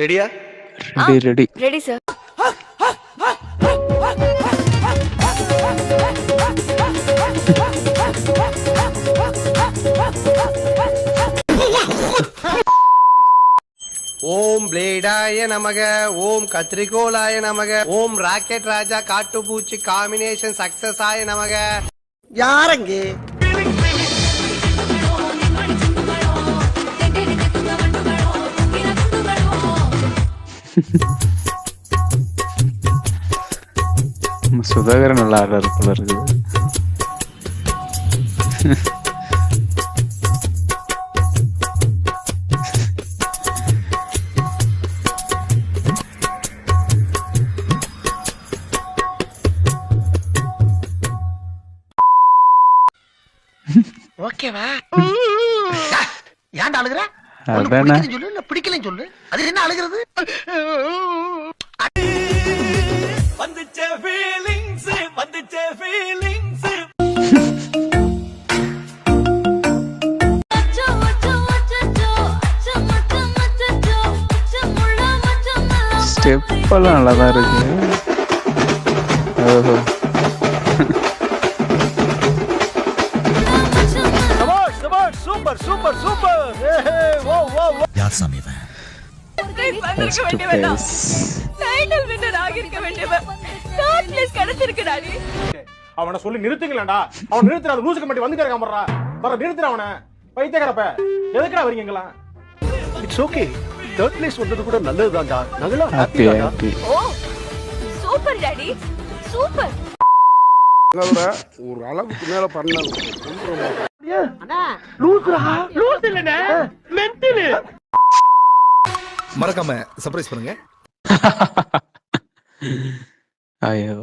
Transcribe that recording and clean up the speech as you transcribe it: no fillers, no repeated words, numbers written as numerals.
ரெடியா? Ready. Ready sir. ஓம் பிளேடாய நமக, ஓம் கத்திரிகோலாய நமக, ஓம் ராக்கெட் ராஜா காட்டுப்பூச்சி காம்பினேஷன் சக்சஸ் ஆய நமக. யாரங்க சுதாகரன் நல்லா ஆடுறாரு போல இருக்குது. ஓகேவா? ஏன்டா அழுகுற? சொல்லு இல்ல பிடிக்கலன்னு சொல்லு. அது என்ன அழுகிறது? வந்துச்சே ஃபீலிங்ஸ், வந்துச்சே ஃபீலிங்ஸ். ஸ்டெப் எல்லாம் நல்லா தான் இருக்கு. ஓஹோ, சூப்பர் சூப்பர் சூப்பர். யார் சாமி இவன்? வந்திருக்க வேண்டியவன், டைட்டில் வின்னர் ஆகிருக்க வேண்டியவன், தேர்ட் பிளேஸ் கிடைச்சிருக்குடா நீ. அவனை சொல்லி நிறுத்துங்களேன்டா. அவன் நிறுத்துற லூசுக்கு மட்டும் வந்து கேட்க மாட்டறா. வர நிறுத்துற அவனை. பைத்தியக்காரப்ப எதுக்குடா வரீங்களா? It's okay. தேர்ட் பிளேஸ் வந்தது கூட நல்லதுதான்டா. நகலா ஹாப்பிடா. ஓ சூப்பர் டாடி, சூப்பர். ஒரு அளவுக்கு மேல பண்ணலாம். அண்ணா லூசுடா. லூசு இல்லனே, மென்டல். மறக்காம சர்ப்ரைஸ் பண்ணுங்க. ஐயோ.